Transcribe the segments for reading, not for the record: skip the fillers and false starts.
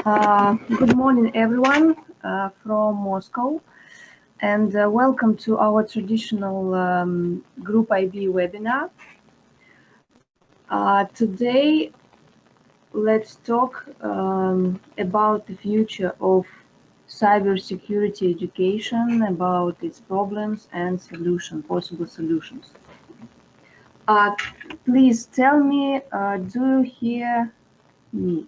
Good morning, everyone, from Moscow, and welcome to our traditional Group IB webinar. Today, let's talk about the future of cybersecurity education, about its problems and possible solutions. Please tell me, do you hear me?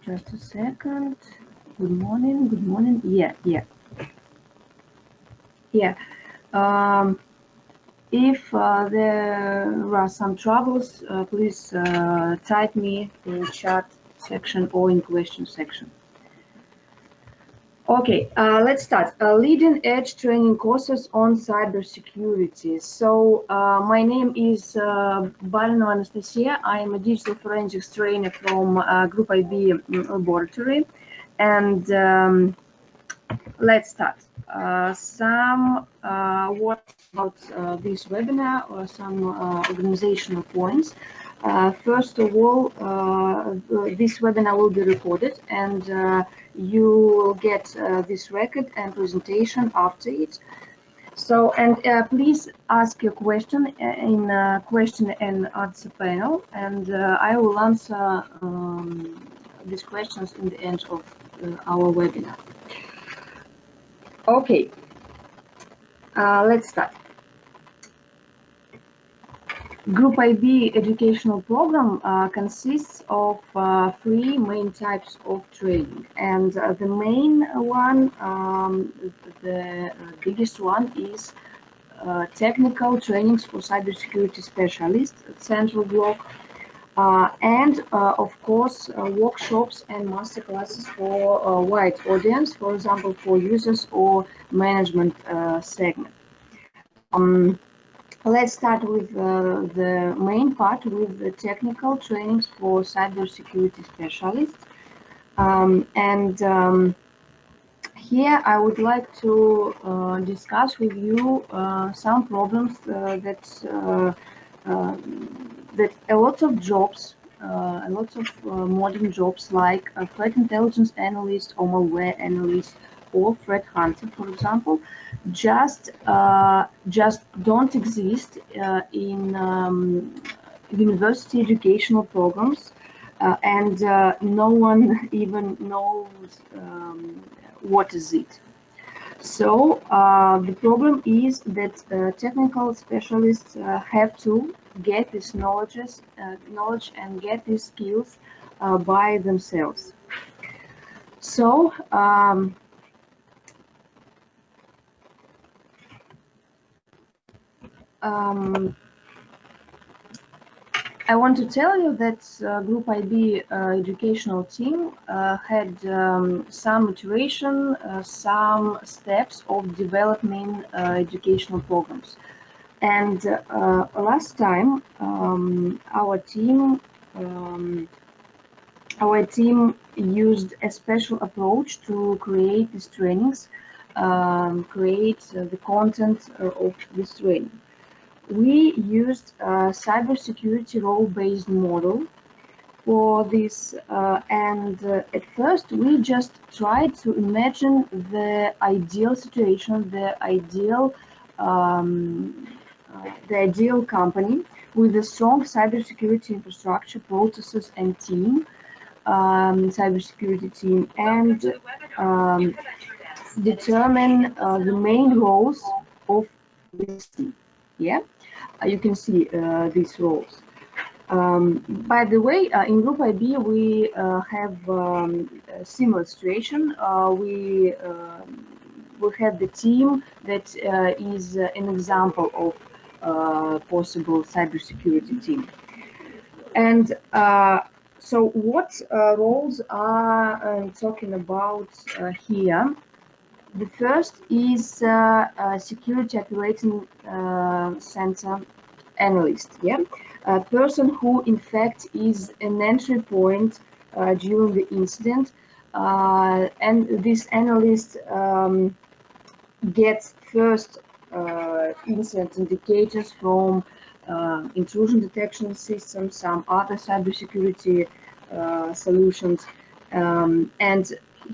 Just a second. Good morning. Good morning. Yeah. If there are some troubles, please type me in chat section or in question section. Okay, let's start. Leading edge training courses on cybersecurity. So my name is Barinova Anastasia. I am a digital forensics trainer from Group IB laboratory. And let's start. Some words about this webinar, or some organizational points. First of all, this webinar will be recorded, and you will get this record and presentation after it. So, and please ask your question in question and answer panel, and I will answer these questions in the end of our webinar. Okay, let's start. Group IB educational program consists of three main types of training, and the main one, the biggest one, is technical trainings for cybersecurity specialists, central block, and of course workshops and master classes for a wide audience, for example for users or management segment. Let's start with the main part, with the technical trainings for cybersecurity specialists. Here I would like to discuss with you some problems that a lot of jobs, a lot of modern jobs like a threat intelligence analyst or malware analyst or threat hunter, for example, just don't exist in university educational programs, and no one even knows what is it. So the problem is that technical specialists have to get this knowledge and get these skills by themselves. So I want to tell you that Group IB educational team had some iteration, some steps of developing educational programs. And last time, our team used a special approach to create these trainings, create the content of this training. We used a cybersecurity role-based model for this, and at first we just tried to imagine the ideal situation, the ideal company with a strong cybersecurity infrastructure, processes, and team, cybersecurity team, and determine the main roles of this team. Yeah, you can see these roles. By the way, in Group IB we have a similar situation. We have the team that is an example of possible cybersecurity team. And so what roles are talking about here? The first is security operating center analyst. Yeah, a person who in fact is an entry point during the incident, and this analyst gets first incident indicators from intrusion detection systems, some other cybersecurity solutions, and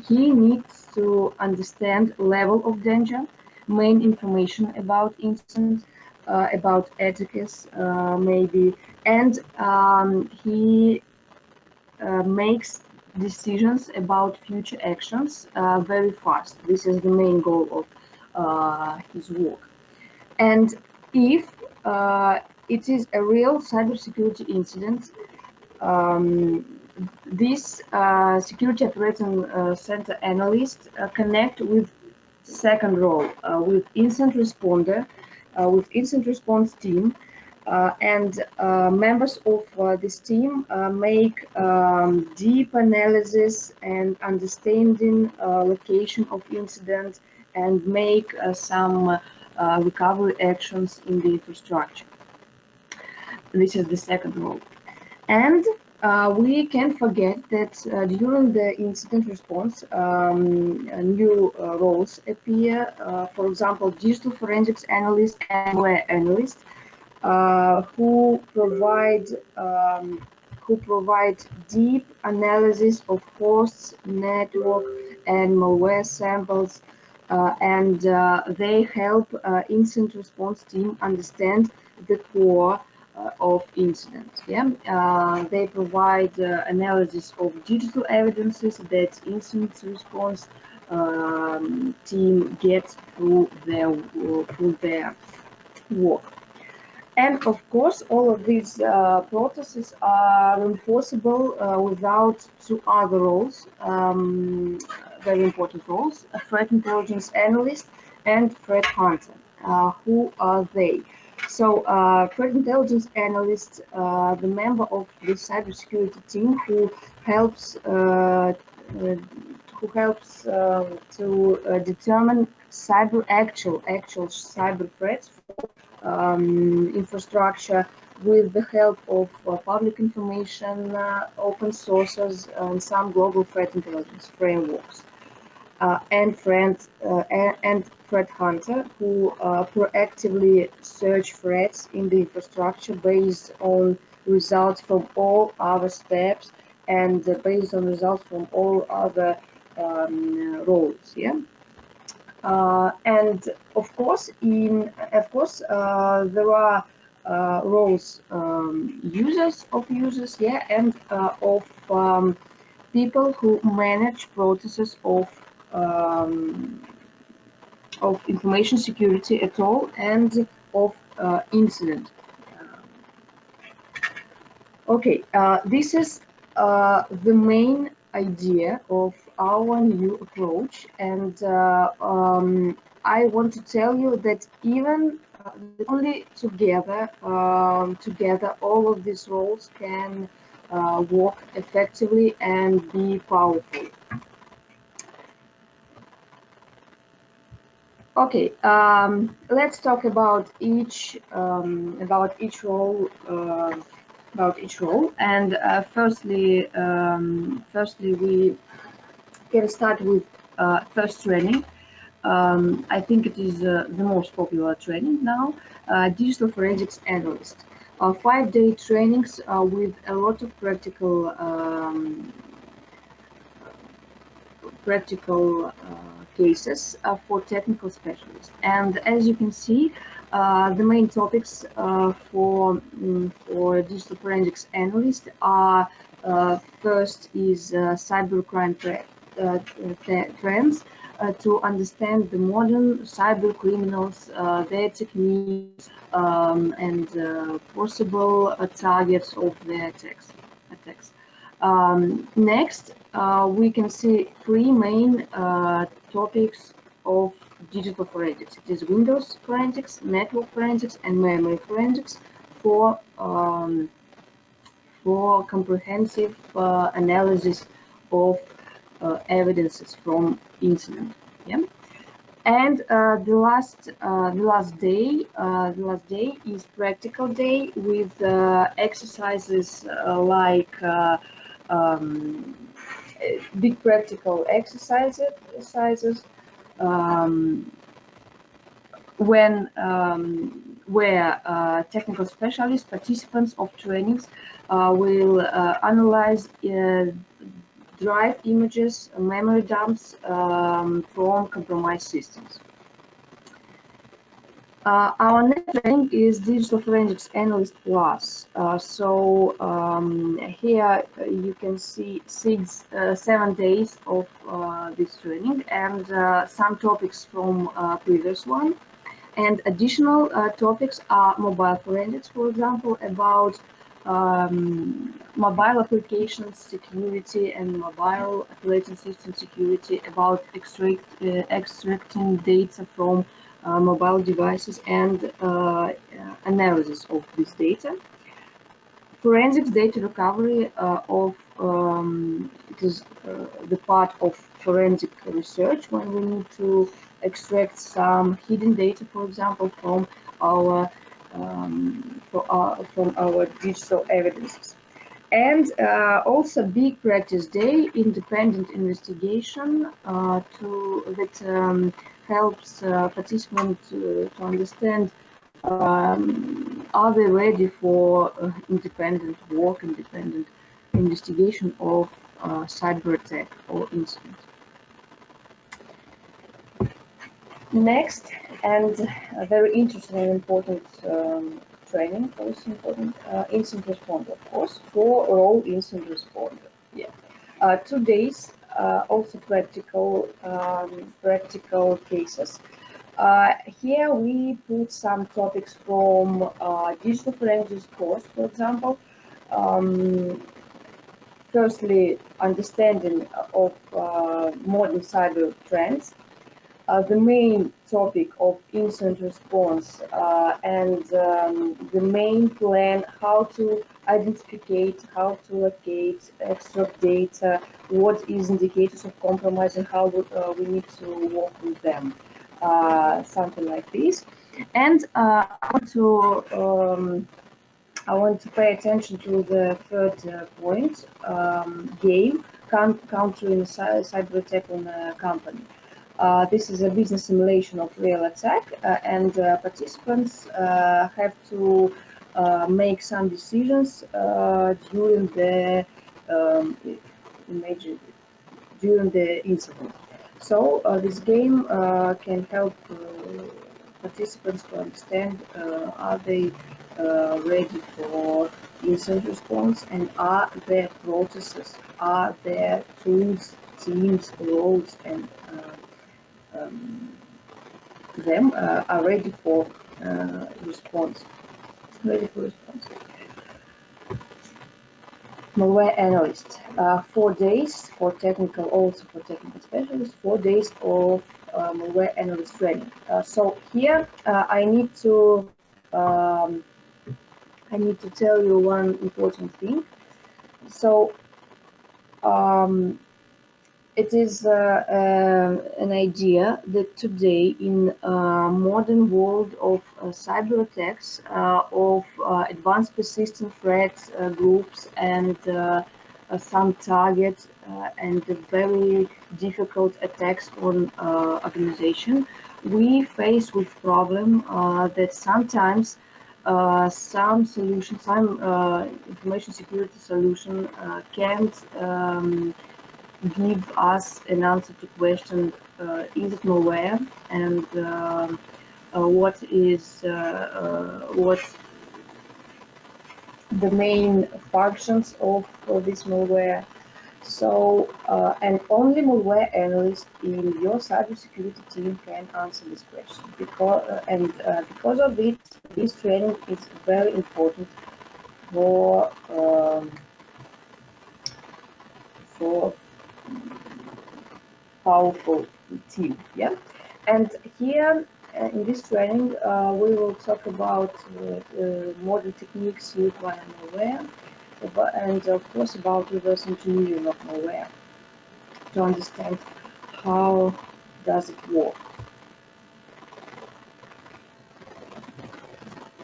he needs to understand level of danger, main information about incident, about etiquette, maybe, and he makes decisions about future actions very fast. This is the main goal of his work. And if it is a real cybersecurity incident, this security operations center analyst connect with second role, with incident responder, with incident response team, and members of this team make deep analysis and understanding location of incident and make some recovery actions in the infrastructure. This is the second role. And we can't forget that during the incident response, new roles appear. For example, digital forensics analyst and malware analyst, who provide deep analysis of hosts, network, and malware samples, and they help incident response team understand the core of incidents. Yeah, they provide analysis of digital evidences that incident response team gets through their work. And of course, all of these processes are enforceable without two other roles, very important roles: a threat intelligence analyst and threat hunter. Who are they? So, threat intelligence analyst, the member of the cybersecurity team who helps to determine actual cyber threats for infrastructure with the help of public information, open sources, and some global threat intelligence frameworks. And threat hunter, who proactively search threats in the infrastructure based on results from all other steps and based on results from all other roles. Yeah. And of course, there are roles, users, yeah, and of people who manage processes of information security at all and of incident. Okay, this is the main idea of our new approach, and I want to tell you that even only together all of these roles can work effectively and be powerful. Okay, let's talk about each role. And firstly, we can start with first training. I think it is the most popular training now. Digital forensics analyst. 5-day trainings with a lot of practical cases for technical specialists. And as you can see, the main topics for digital forensics analyst are first is cybercrime trends, to understand the modern cyber criminals, their techniques, and possible targets of their attacks. Next, we can see three main topics of digital forensics. It is Windows forensics, network forensics, and memory forensics for comprehensive analysis of evidences from incident. Yeah. And the last day is practical day with exercises like big practical exercises when where technical specialists, participants of trainings will analyze drive images, memory dumps from compromised systems. Our next training is Digital Forensics Analyst Plus. Here you can see 7 days of this training and some topics from previous one. And additional topics are mobile forensics, for example, about mobile application security and mobile operating system security, about extracting data from mobile devices and analysis of this data. Forensics data recovery it is the part of forensic research when we need to extract some hidden data, for example, from our digital evidences. And also big practice day, independent investigation that helps participants to understand are they ready for independent work, independent investigation of cyber attack or incident. Next, and a very interesting and important training, also important, incident responder, of course, for all incident responder. Yeah, 2 days, also practical cases. Here we put some topics from digital forensics course, for example. Firstly, understanding of modern cyber trends. The main topic of incident response and the main plan, how to identify, how to locate, extract data, what is indicators of compromise, and how we need to work with them. Something like this. And I want to pay attention to the third point, game, countering cyber attack on a company. This is a business simulation of real attack, and participants have to make some decisions during the incident. So this game can help participants to understand are they ready for incident response, and are their processes, are their tools, teams, roles, and them are ready for response. Malware analyst, 4 days for technical, also for technical specialists, 4 days of malware analyst training. So here I need to tell you one important thing. So it is an idea that today in modern world of cyber attacks, of advanced persistent threats groups, and some targets and very difficult attacks on organization, we face with problem that sometimes some solution, some information security solution can't give us an answer to question, is it malware, and what the main functions of this malware. So and only malware analyst in your cybersecurity team can answer this question, because of it, this training is very important for powerful team. Yeah, and here in this training we will talk about modern techniques used by malware, and of course about reverse engineering of malware, to understand how does it work.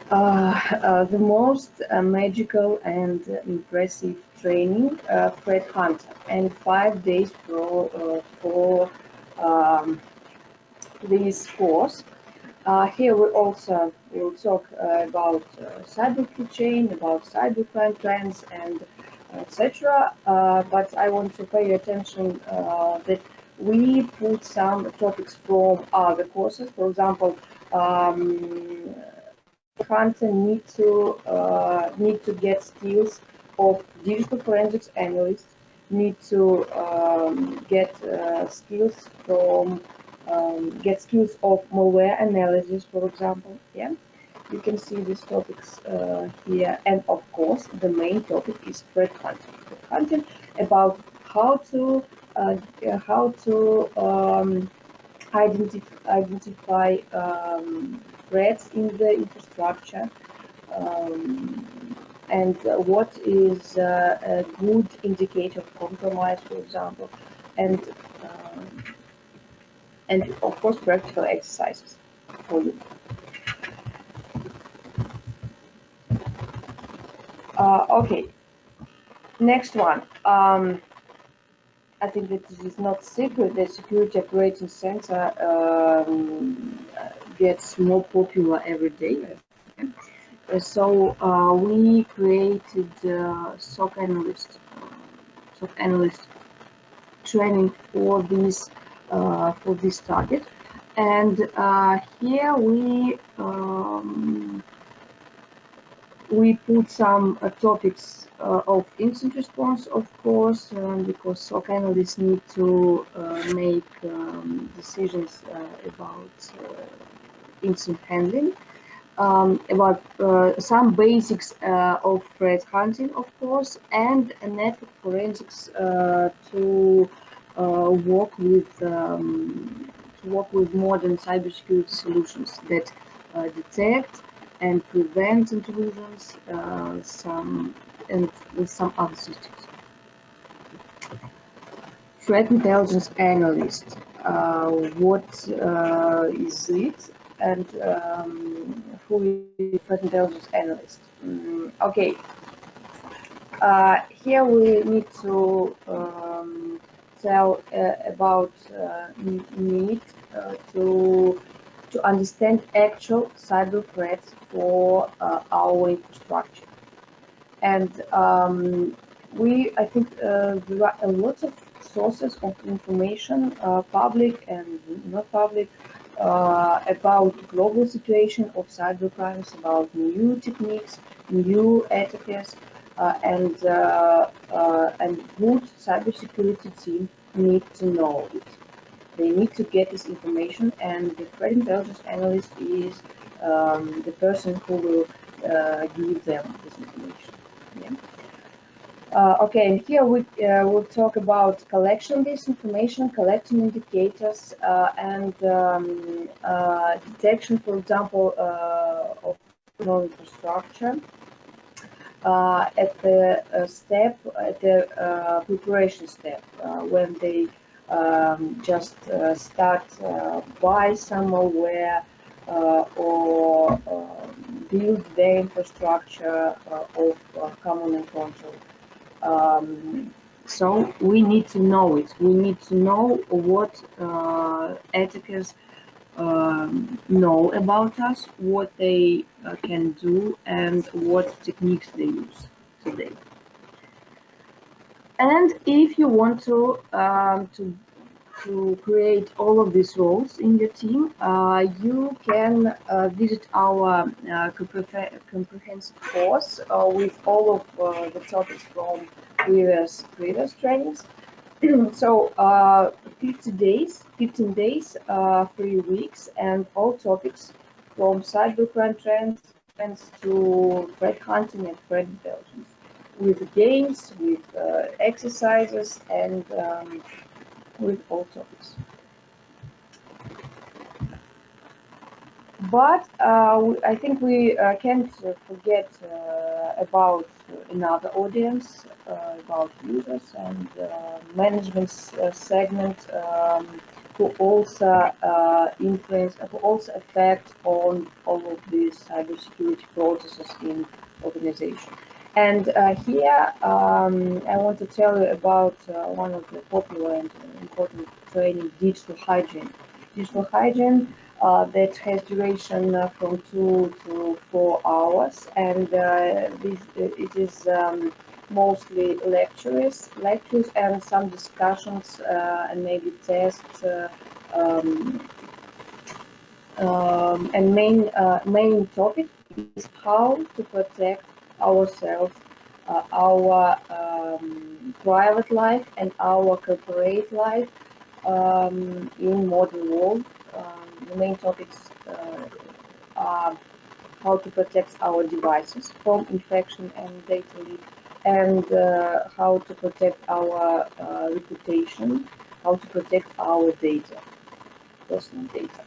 The most magical and impressive training, threat hunter, and 5 days for this course. Here we also will talk about cyber chain, about cybercrime trends, and etc. But I want to pay your attention that we put some topics from other courses. For example, hunter need to get skills of digital forensics analyst, need to get skills of malware analysis, for example. Yeah, you can see these topics here, and of course, the main topic is threat hunting. Threat hunting about how to identify threats in the infrastructure, and what is a good indicator of compromise, for example, and um, and of course practical exercises for you. Okay, next one. I think that this is not secret that security operating center gets more popular every day. So we created SOC analyst training for this target, and here we put some topics of incident response, of course, because SOC analysts need to make decisions about incident handling, about some basics of threat hunting, of course, and network forensics to work with modern cybersecurity solutions that detect and prevent intrusions, and with some other systems. Threat intelligence analyst. What is it, and who is threat intelligence analyst? Okay. Here we need to tell about need to understand actual cyber threats for our infrastructure. And I think there are a lot of sources of information, public and not public, about global situation of cybercrimes, about new techniques, new attackers, and good cybersecurity team need to know it. They need to get this information, and the threat intelligence analyst is the person who will give them this information. Yeah. Okay, and here we will talk about collection this information, collecting indicators, and detection, for example, of infrastructure at the preparation step, when they just start buy some malware or build their infrastructure of command and control. So we need to know it. We need to know what attackers know about us, what they can do, and what techniques they use today. And if you want to create all of these roles in your team, you can visit our comprehensive course with all of the topics from previous trainings. So 15 days, 3 weeks, and all topics from cybercrime trends to threat hunting and threat intelligence, with games, with exercises, and with all topics. But I think we can't forget about another audience, about users and management segment, who also influence, who also affect on all of these cybersecurity processes in organization. And here I want to tell you about one of the popular and important training, digital hygiene. Digital hygiene that has duration from 2 to 4 hours, and it is mostly lectures and some discussions and maybe tests. Um, and main topic is how to protect ourselves, our private life and our corporate life in modern world. The main topics are how to protect our devices from infection and data leak, and how to protect our reputation, how to protect our data, personal data.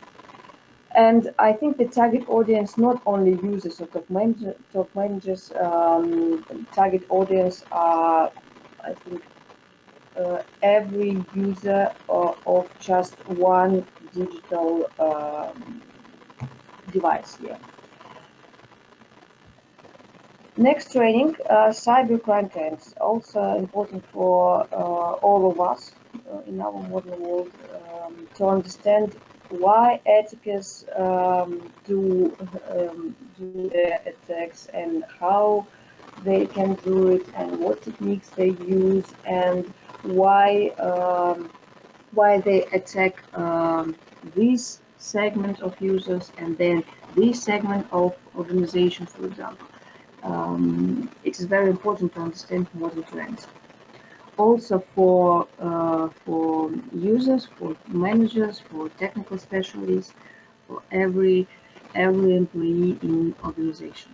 And I think the target audience not only users or top managers, target audience are, I think, every user of just one digital device. Yeah. Next training, cybercrime trends, also important for all of us in our modern world to understand why attackers do their attacks and how they can do it and what techniques they use and why they attack this segment of users and then this segment of organization, for example. It is very important to understand modern trends. Also for users, for managers, for technical specialists, for every employee in organization.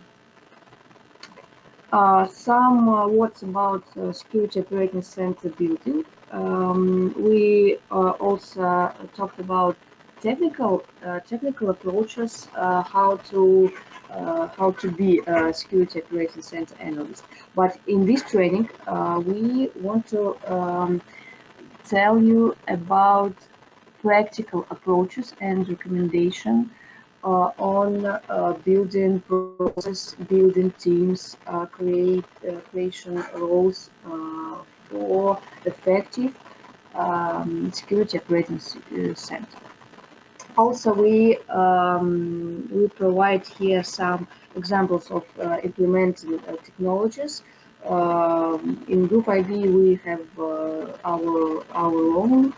Some words about security operating center building. We also talked about technical approaches, how to be a security operating center analyst. But in this training, we want to tell you about practical approaches and recommendation on building process, building teams, creation roles for effective security operating center. Also, we provide here some examples of implementing technologies. In Group IB, we have our own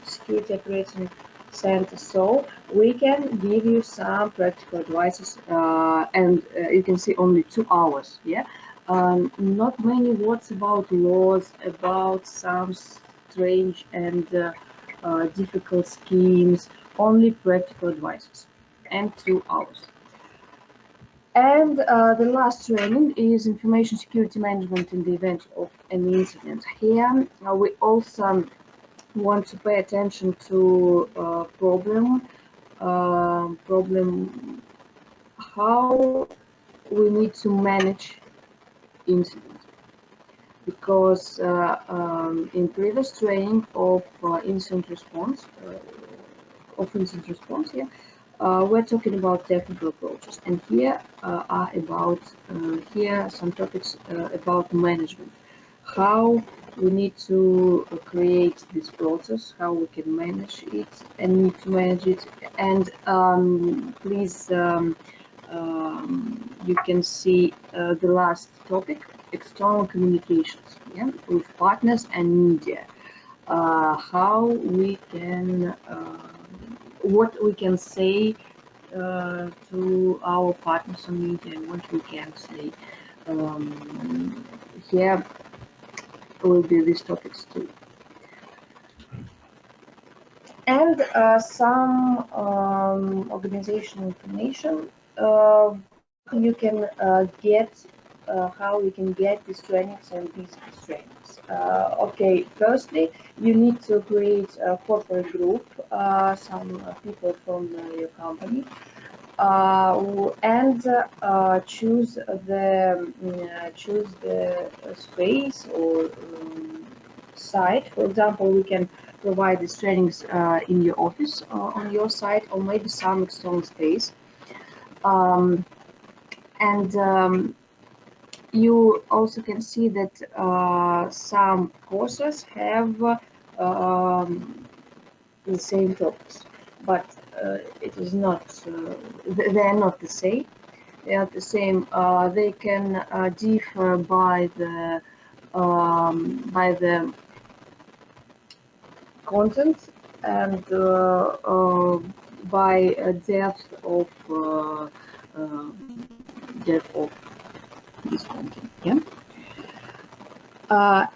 security operating center, so we can give you some practical advices, and you can see only 2 hours. Yeah, not many words about laws, about some strange and difficult schemes. Only practical advices, and 2 hours. And the last training is information security management in the event of an incident. Here we also want to pay attention to problem how we need to manage incident, because in previous training of incident response, yeah, we're talking about technical approaches, and here are about here some topics about management, how we need to create this process, how we can manage it and need to manage it. And please, you can see the last topic, external communications, yeah, with partners and media. How we can, what we can say to our partners on media and what we can say. Here will be these topics too. And some organizational information you can get, how you can get these trainings and these trainings. Okay, firstly, you need to create a corporate group, some people from your company, and choose the space or site. For example, we can provide these trainings in your office, on your site, or maybe some external space. And you also can see that some courses have the same topics. but it is not. They are not the same. They are the same. They can differ by the content and by depth of this content. Yeah.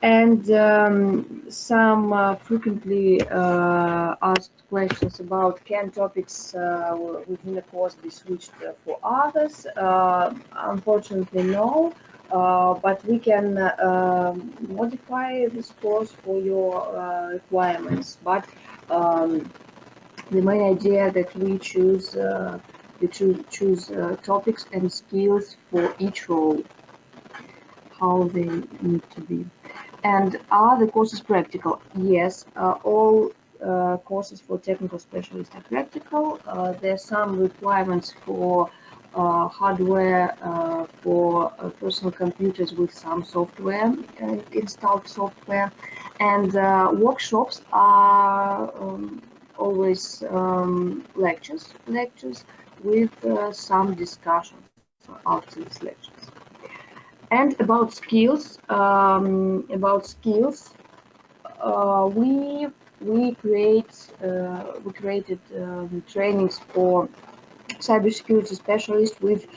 And some frequently asked questions about can topics within a course be switched for others? Unfortunately, no. But we can modify this course for your requirements. But the main idea that we choose topics and skills for each role, how they need to be. And are the courses practical? Yes, all courses for technical specialists are practical. There are some requirements for hardware for personal computers with some software, installed software, and workshops are always lectures with some discussions after these lectures. And about skills, we created trainings for cybersecurity specialists with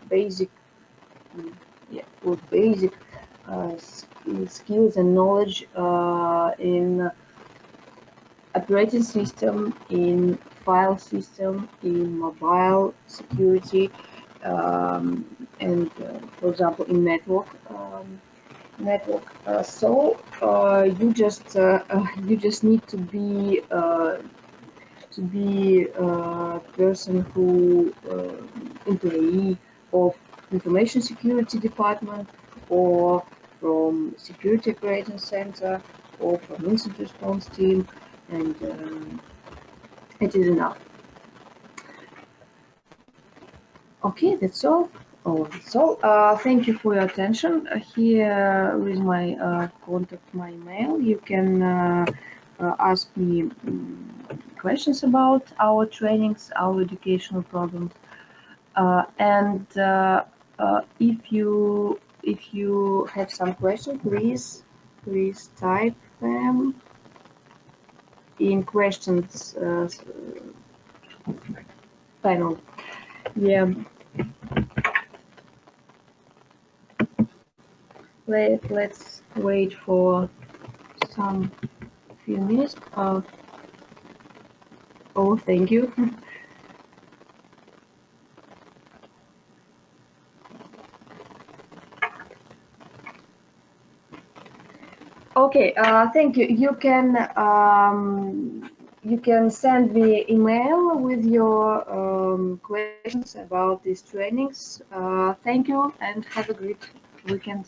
basic skills and knowledge in operating system, in file system, in mobile security, and for example in network. So you just need to be a person who employee of information security department, or from security operations center, or from incident response team, and it is enough. Okay, that's all. Thank you for your attention. Here is my contact, my email. You can ask me questions about our trainings, our educational programs, and if you have some questions, please type them in questions panel. Yeah. Let's wait for some few minutes. Oh, thank you. Okay, thank you. You can send me email with your questions about these trainings. Thank you and have a great weekend.